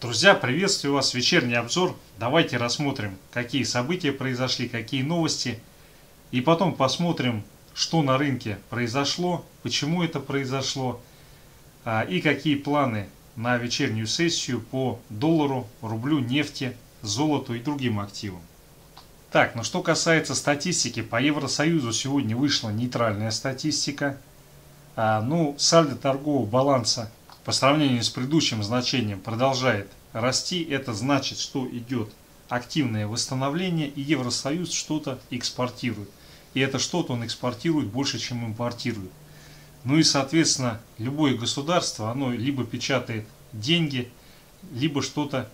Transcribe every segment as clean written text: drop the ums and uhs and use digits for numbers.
Друзья, приветствую вас, вечерний обзор. Давайте рассмотрим, какие события произошли, какие новости. И потом посмотрим, что на рынке произошло, почему это произошло. И какие планы на вечернюю сессию по доллару, рублю, нефти, золоту и другим активам. Так, что касается статистики, по Евросоюзу сегодня вышла нейтральная статистика. Сальдо торгового баланса по сравнению с предыдущим значением продолжает расти. Это значит, что идет активное восстановление, и Евросоюз что-то экспортирует. И это что-то он экспортирует больше, чем импортирует. И, соответственно, любое государство, оно либо печатает деньги, либо что-то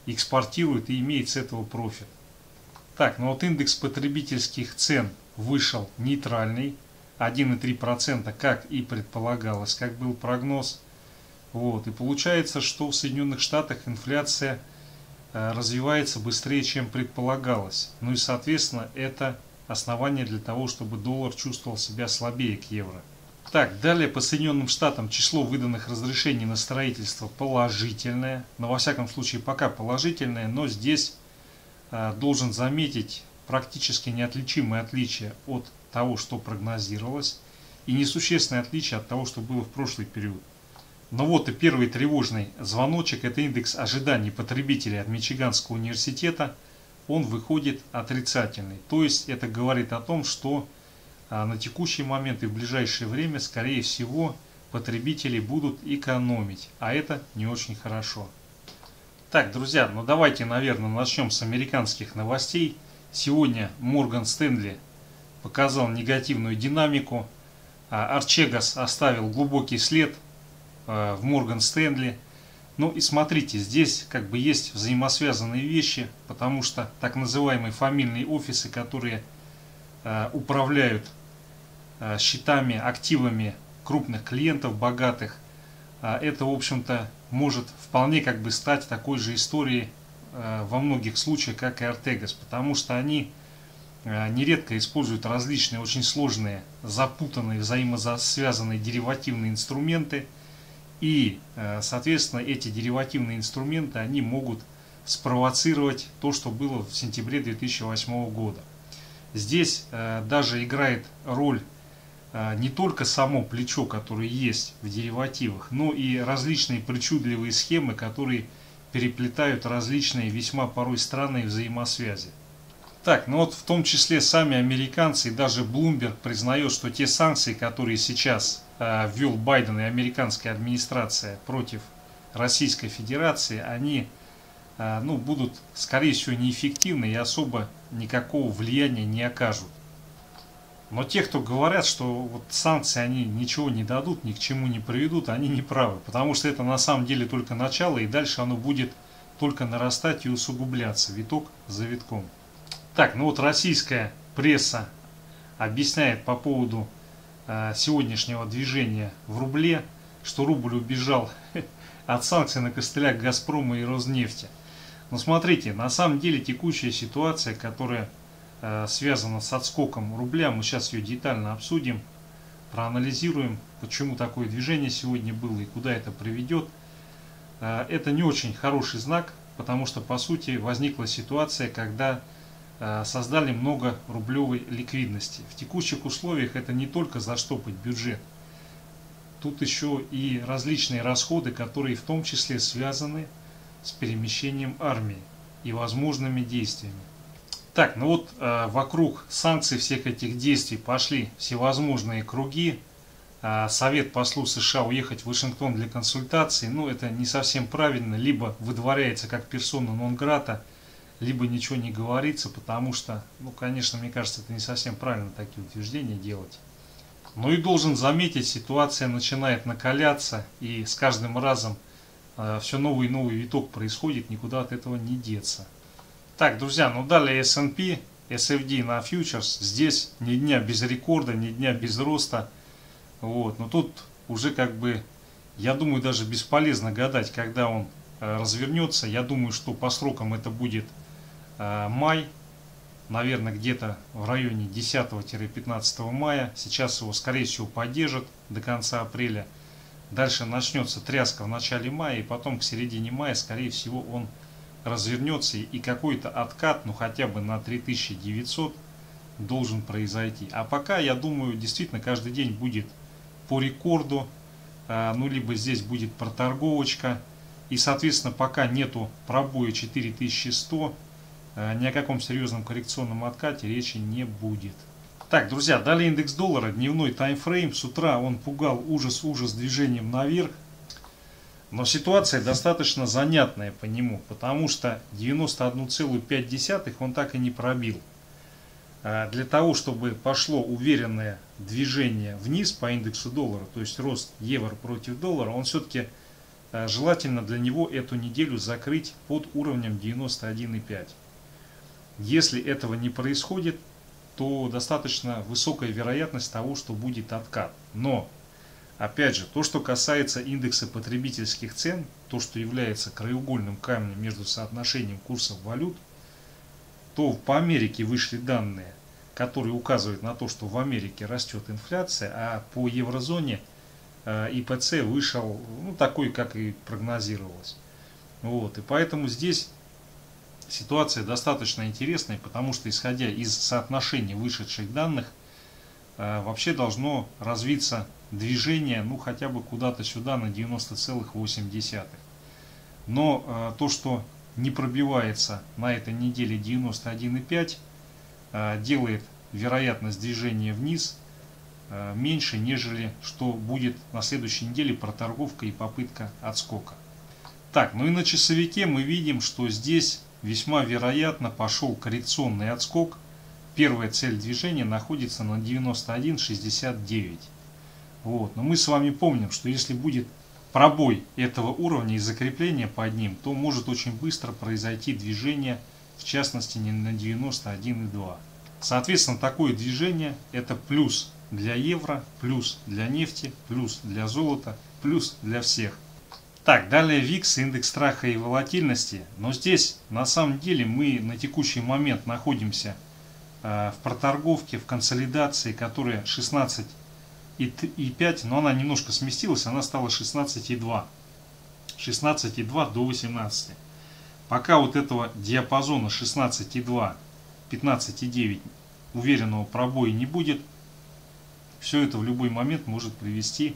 экспортирует и имеет с этого профит. Так, индекс потребительских цен вышел нейтральный, 1,3%, как и предполагалось, как был прогноз. И получается, что в Соединенных Штатах инфляция развивается быстрее, чем предполагалось. И, соответственно, это основание для того, чтобы доллар чувствовал себя слабее к евро. Так, далее по Соединенным Штатам число выданных разрешений на строительство положительное. Но во всяком случае пока положительное, но здесь должен заметить практически неотличимое отличие от того, что прогнозировалось, и несущественное отличие от того, что было в прошлый период. И первый тревожный звоночек – это индекс ожиданий потребителей от Мичиганского университета. Он выходит отрицательный. То есть это говорит о том, что на текущий момент и в ближайшее время, скорее всего, потребители будут экономить. А это не очень хорошо. Так, друзья, давайте, наверное, начнем с американских новостей. Сегодня Морган Стэнли показал негативную динамику. Арчегас оставил глубокий след в Морган Стэнли. И смотрите, здесь есть взаимосвязанные вещи, потому что так называемые фамильные офисы, которые управляют счетами, активами крупных клиентов, богатых, это, в общем-то, может вполне стать такой же историей во многих случаях, как и Артегас, потому что они нередко используют различные очень сложные, запутанные, взаимосвязанные деривативные инструменты. И, соответственно, эти деривативные инструменты, они могут спровоцировать то, что было в сентябре 2008 года. Здесь даже играет роль не только само плечо, которое есть в деривативах, но и различные причудливые схемы, которые переплетают различные весьма порой странные взаимосвязи. Так, в том числе сами американцы и даже Bloomberg признает, что те санкции, которые сейчас ввел Байден и американская администрация против Российской Федерации, они будут, скорее всего, неэффективны и особо никакого влияния не окажут. Но те, кто говорят, что санкции они ничего не дадут, ни к чему не приведут, они не правы. Потому что это на самом деле только начало, и дальше оно будет только нарастать и усугубляться, виток за витком. Так, российская пресса объясняет по поводу сегодняшнего движения в рубле, что рубль убежал от санкций на костылях Газпрома и Роснефти. Смотрите, на самом деле текущая ситуация, которая связана с отскоком рубля, мы сейчас ее детально обсудим, проанализируем, почему такое движение сегодня было и куда это приведет. Это не очень хороший знак, потому что по сути возникла ситуация, когда создали много рублевой ликвидности. В текущих условиях это не только заштопать бюджет, тут еще и различные расходы, которые в том числе связаны с перемещением армии и возможными действиями. Так, вокруг санкций всех этих действий пошли всевозможные круги. Совет послу США уехать в Вашингтон для консультаций, это не совсем правильно, либо выдворяется как персона нон-грата, либо ничего не говорится, потому что, конечно, мне кажется, это не совсем правильно такие утверждения делать. И должен заметить, ситуация начинает накаляться, и с каждым разом все новый и новый виток происходит, никуда от этого не деться. Так, друзья, далее S&P, SFD на фьючерс, здесь ни дня без рекорда, ни дня без роста. Но тут уже я думаю, даже бесполезно гадать, когда он развернется. Я думаю, что по срокам это будет май, наверное, где-то в районе 10-15 мая. Сейчас его, скорее всего, поддержат до конца апреля. Дальше начнется тряска в начале мая, и потом к середине мая, скорее всего, он развернется, и какой-то откат, ну хотя бы на 3900 должен произойти. А пока, я думаю, действительно каждый день будет по рекорду, ну либо здесь будет проторговочка. И, соответственно, пока нету пробоя 4100, ни о каком серьезном коррекционном откате речи не будет. Так, друзья, далее индекс доллара, дневной таймфрейм. С утра он пугал ужас движением наверх. Но ситуация достаточно занятная по нему, потому что 91,5 он так и не пробил. Для того, чтобы пошло уверенное движение вниз по индексу доллара, то есть рост евро против доллара, он все-таки желательно для него эту неделю закрыть под уровнем 91,5. Если этого не происходит, то достаточно высокая вероятность того, что будет откат. Но, опять же, то, что касается индекса потребительских цен, то, что является краеугольным камнем между соотношением курсов валют, то по Америке вышли данные, которые указывают на то, что в Америке растет инфляция, а по еврозоне ИПЦ вышел, ну, такой, как и прогнозировалось. Вот, и поэтому здесь ситуация достаточно интересная, потому что, исходя из соотношения вышедших данных, вообще должно развиться движение, ну, хотя бы куда-то сюда на 90,8. Но то, что не пробивается на этой неделе 91,5, делает вероятность движения вниз меньше, нежели что будет на следующей неделе проторговка и попытка отскока. Так, ну и на часовике мы видим, что здесь весьма вероятно пошел коррекционный отскок. Первая цель движения находится на 91,69. Вот. Но мы с вами помним, что если будет пробой этого уровня и закрепление под ним, то может очень быстро произойти движение, в частности не на 91,2. Соответственно, такое движение это плюс для евро, плюс для нефти, плюс для золота, плюс для всех. Так, далее ВИКС, индекс страха и волатильности. Но здесь на самом деле мы на текущий момент находимся в проторговке, в консолидации, которая 16,5, но она немножко сместилась, она стала 16,2. 16,2 до 18. Пока вот этого диапазона 16,2, 15,9 уверенного пробоя не будет, все это в любой момент может привести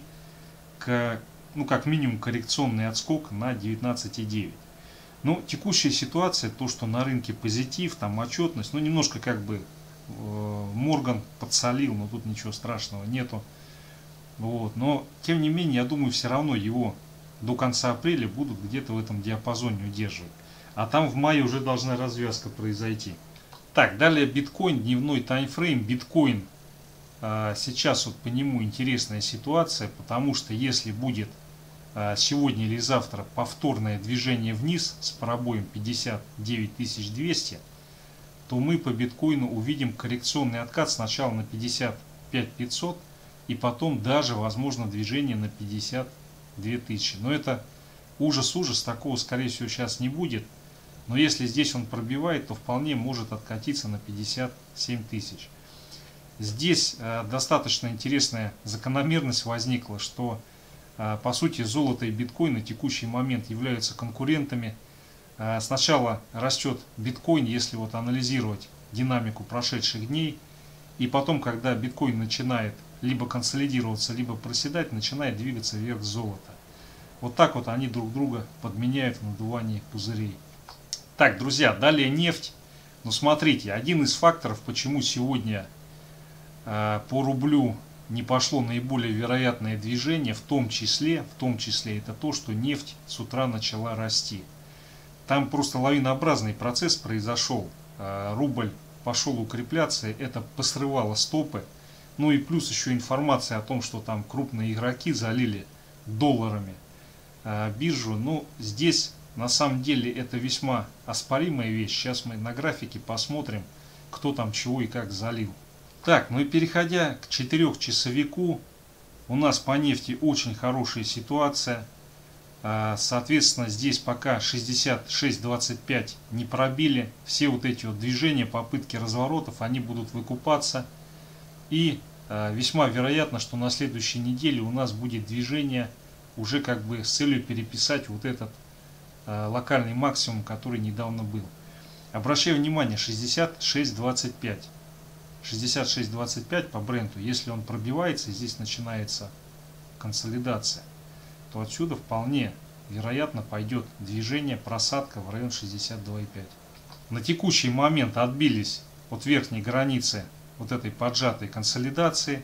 к, ну, как минимум, коррекционный отскок на 19,9. Но текущая ситуация, то, что на рынке позитив, там отчетность, ну, немножко как бы Морган подсолил, но тут ничего страшного нету. Вот. Но, тем не менее, я думаю, все равно его до конца апреля будут где-то в этом диапазоне удерживать. А там в мае уже должна развязка произойти. Так, далее биткоин, дневной таймфрейм. Биткоин, сейчас вот по нему интересная ситуация, потому что если будет сегодня или завтра повторное движение вниз с пробоем 59 200, то мы по биткоину увидим коррекционный откат сначала на 55 500 и потом даже возможно движение на 52 тысячи. Но это ужас, такого скорее всего сейчас не будет. Но если здесь он пробивает, то вполне может откатиться на 57 тысяч. Здесь достаточно интересная закономерность возникла, что по сути золото и биткоин на текущий момент являются конкурентами. Сначала растет биткоин, если вот анализировать динамику прошедших дней, и потом, когда биткоин начинает либо консолидироваться, либо проседать, начинает двигаться вверх золото. Вот так вот они друг друга подменяют в надувании пузырей. Так, друзья, далее нефть. Ну, смотрите, один из факторов, почему сегодня по рублю не пошло наиболее вероятное движение, в том числе это то, что нефть с утра начала расти. Там просто лавинообразный процесс произошел. Рубль пошел укрепляться, это посрывало стопы. Ну и плюс еще информация о том, что там крупные игроки залили долларами биржу. Но здесь на самом деле это весьма оспоримая вещь. Сейчас мы на графике посмотрим, кто там чего и как залил. Так, ну и переходя к 4-часовику, у нас по нефти очень хорошая ситуация. Соответственно, здесь пока 66.25 не пробили, все вот эти вот движения, попытки разворотов, они будут выкупаться. И весьма вероятно, что на следующей неделе у нас будет движение уже как бы с целью переписать вот этот локальный максимум, который недавно был. Обращаю внимание, 66.25. 66.25 по бренду, если он пробивается, и здесь начинается консолидация, то отсюда вполне вероятно пойдет движение, просадка в район 62.5. На текущий момент отбились от верхней границы вот этой поджатой консолидации.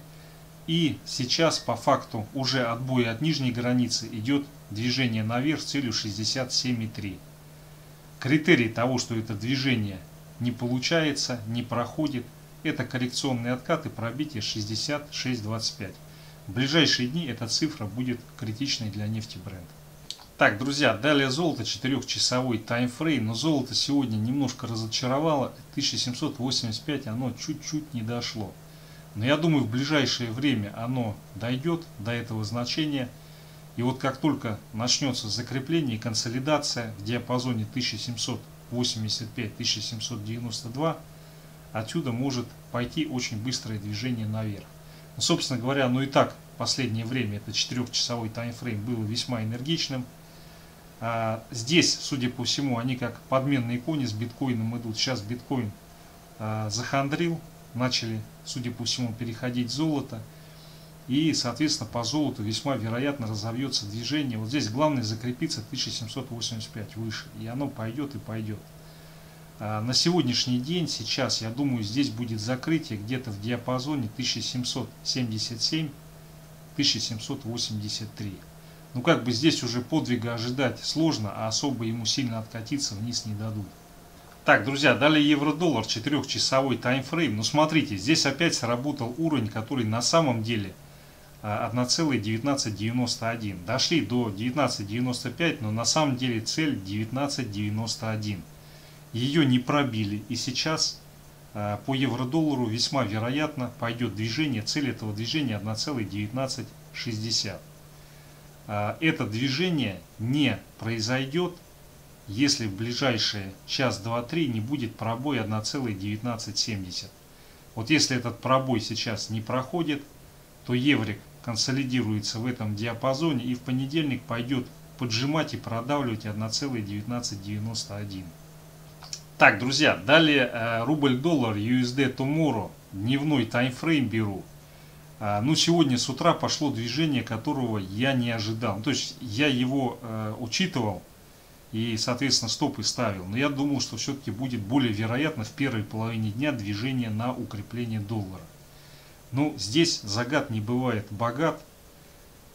И сейчас по факту уже отбоя от нижней границы идет движение наверх с целью 67,3. Критерий того, что это движение не получается, не проходит, это коррекционные откаты, пробитие 66.25. В ближайшие дни эта цифра будет критичной для нефти Brent. Так, друзья, далее золото, 4-часовой таймфрейм. Но золото сегодня немножко разочаровало. 1785 оно чуть-чуть не дошло. Но я думаю, в ближайшее время оно дойдет до этого значения. И вот как только начнется закрепление и консолидация в диапазоне 1785-1792, отсюда может пойти очень быстрое движение наверх. Но, собственно говоря, ну и так в последнее время это 4-часовой таймфрейм было весьма энергичным. Здесь, судя по всему, они как подменные кони с биткоином идут. Сейчас биткоин захандрил, начали, судя по всему, переходить в золото. И, соответственно, по золоту весьма вероятно разовьется движение. Вот здесь главное закрепиться 1785 выше. И оно пойдет и пойдет. На сегодняшний день, сейчас, я думаю, здесь будет закрытие где-то в диапазоне 1777-1783. Ну, как бы здесь уже подвига ожидать сложно, а особо ему сильно откатиться вниз не дадут. Так, друзья, далее евро-доллар, 4-часовой таймфрейм. Ну, смотрите, здесь опять сработал уровень, который на самом деле 1,1991. Дошли до 19,95, но на самом деле цель 19,91. Ее не пробили, и сейчас по евро-доллару весьма вероятно пойдет движение. Цель этого движения 1,1960. Это движение не произойдет, если в ближайшие час, два, три не будет пробоя 1,1970. Вот если этот пробой сейчас не проходит, то еврик консолидируется в этом диапазоне и в понедельник пойдет поджимать и продавливать 1,1991. Так, друзья, далее рубль-доллар USD Tomorrow, дневной таймфрейм беру. Ну, сегодня с утра пошло движение, которого я не ожидал. То есть я его учитывал и, соответственно, стопы ставил. Но я думал, что все-таки будет более вероятно в первой половине дня движение на укрепление доллара. Ну, здесь загад не бывает богат.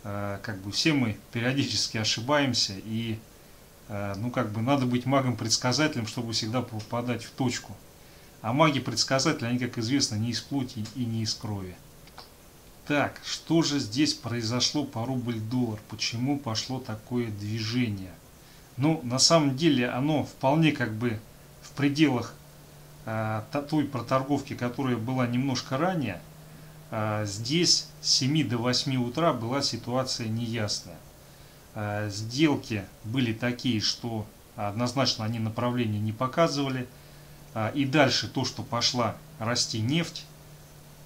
Как бы все мы периодически ошибаемся. И, ну, как бы надо быть магом-предсказателем, чтобы всегда попадать в точку. А маги-предсказатели, они, как известно, не из плоти и не из крови. Так, что же здесь произошло по рубль-доллар? Почему пошло такое движение? Ну, на самом деле, оно вполне как бы в пределах той проторговки, которая была немножко ранее. Здесь с 7 до 8 утра была ситуация неясная. Сделки были такие, что однозначно они направления не показывали. И дальше то, что пошла расти нефть,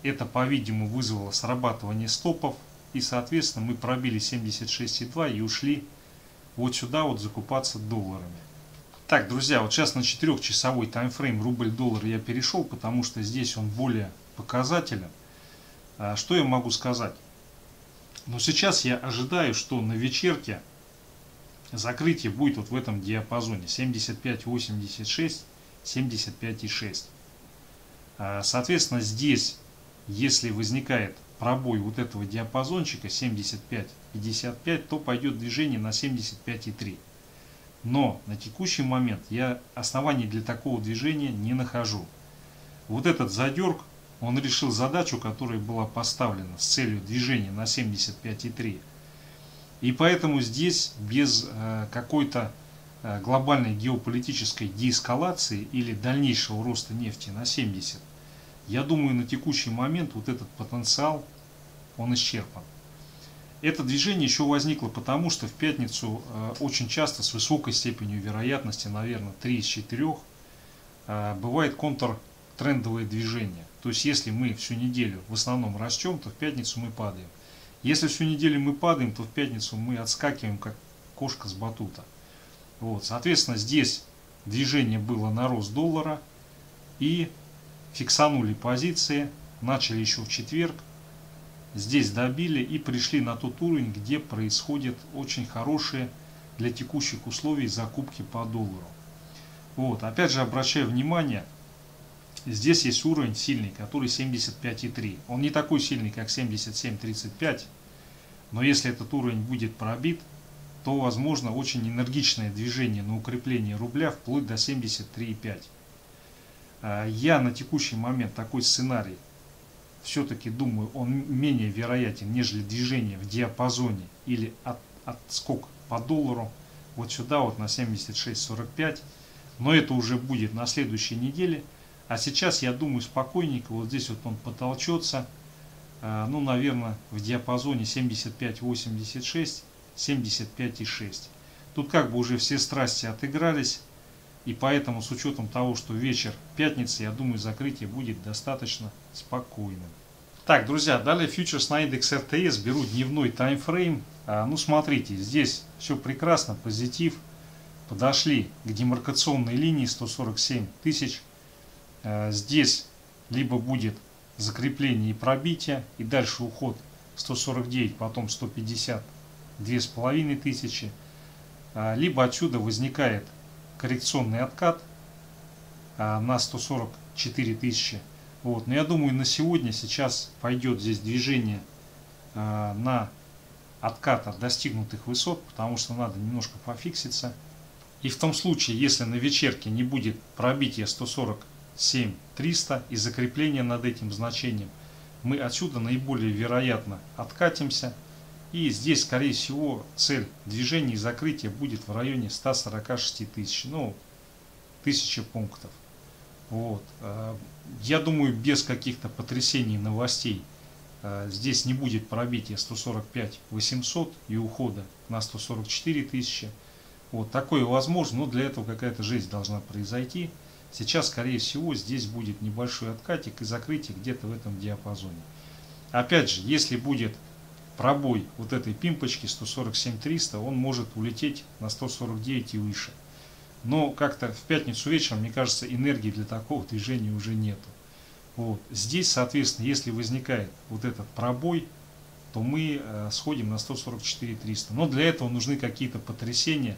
это, по-видимому, вызвало срабатывание стопов. И, соответственно, мы пробили 76,2 и ушли вот сюда вот закупаться долларами. Так, друзья, вот сейчас на 4-часовой таймфрейм рубль-доллар я перешел, потому что здесь он более показателен. Что я могу сказать? Но сейчас я ожидаю, что на вечерке закрытие будет вот в этом диапазоне 75,86, 75,6. Соответственно, здесь, если возникает пробой вот этого диапазончика 75-55, то пойдет движение на 75,3. Но на текущий момент я оснований для такого движения не нахожу. Вот этот задерг, он решил задачу, которая была поставлена с целью движения на 75,3. И поэтому здесь без какой-то глобальной геополитической деэскалации или дальнейшего роста нефти на 70, я думаю, на текущий момент вот этот потенциал, он исчерпан. Это движение еще возникло потому, что в пятницу очень часто с высокой степенью вероятности, наверное, 3 из 4, бывает контртрендовое движение. То есть, если мы всю неделю в основном растем, то в пятницу мы падаем. Если всю неделю мы падаем, то в пятницу мы отскакиваем как кошка с батута. Вот, соответственно, здесь движение было на рост доллара и фиксанули позиции, начали еще в четверг, здесь добили и пришли на тот уровень, где происходят очень хорошие для текущих условий закупки по доллару. Вот, опять же обращаю внимание, здесь есть уровень сильный, который 75,3. Он не такой сильный, как 77,35, но если этот уровень будет пробит, то возможно очень энергичное движение на укрепление рубля вплоть до 73,5. Я на текущий момент такой сценарий все-таки думаю, он менее вероятен, нежели движение в диапазоне или отскок по доллару вот сюда вот на 76,45. Но это уже будет на следующей неделе. А сейчас я думаю спокойненько, вот здесь вот он потолчется, ну наверное в диапазоне 75,86, 75,6. Тут как бы уже все страсти отыгрались. И поэтому с учетом того, что вечер пятницы, я думаю, закрытие будет достаточно спокойным. Так, друзья, далее фьючерс на индекс РТС. Беру дневной таймфрейм. Ну, смотрите, здесь все прекрасно, позитив. Подошли к демаркационной линии 147 тысяч. Здесь либо будет закрепление и пробитие, и дальше уход 149, потом 152,5 тысячи. Либо отсюда возникает коррекционный откат на 144 тысячи. Вот. Но я думаю, на сегодня сейчас пойдет здесь движение на откат от достигнутых высот, потому что надо немножко пофикситься. И в том случае, если на вечерке не будет пробития 147-300 и закрепления над этим значением, мы отсюда наиболее вероятно откатимся. И здесь, скорее всего, цель движения и закрытия будет в районе 146 тысяч, ну, 1000 пунктов. Вот. Я думаю, без каких-то потрясений новостей здесь не будет пробития 145 800 и ухода на 144 тысячи. Вот такое возможно, но для этого какая-то жесть должна произойти. Сейчас, скорее всего, здесь будет небольшой откатик и закрытие где-то в этом диапазоне. Опять же, если будет пробой вот этой пимпочки 147-300, он может улететь на 149 и выше. Но как-то в пятницу вечером, мне кажется, энергии для такого движения уже нету. Вот. Здесь, соответственно, если возникает вот этот пробой, то мы сходим на 144-300. Но для этого нужны какие-то потрясения,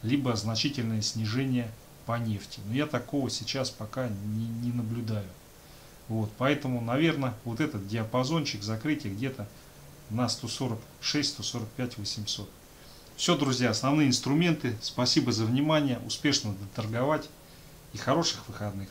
либо значительное снижение по нефти. Но я такого сейчас пока не наблюдаю. Вот. Поэтому, наверное, вот этот диапазончик закрытия где-то на 146, 145, 800. Все, друзья, основные инструменты. Спасибо за внимание. Успешно доторговать и хороших выходных.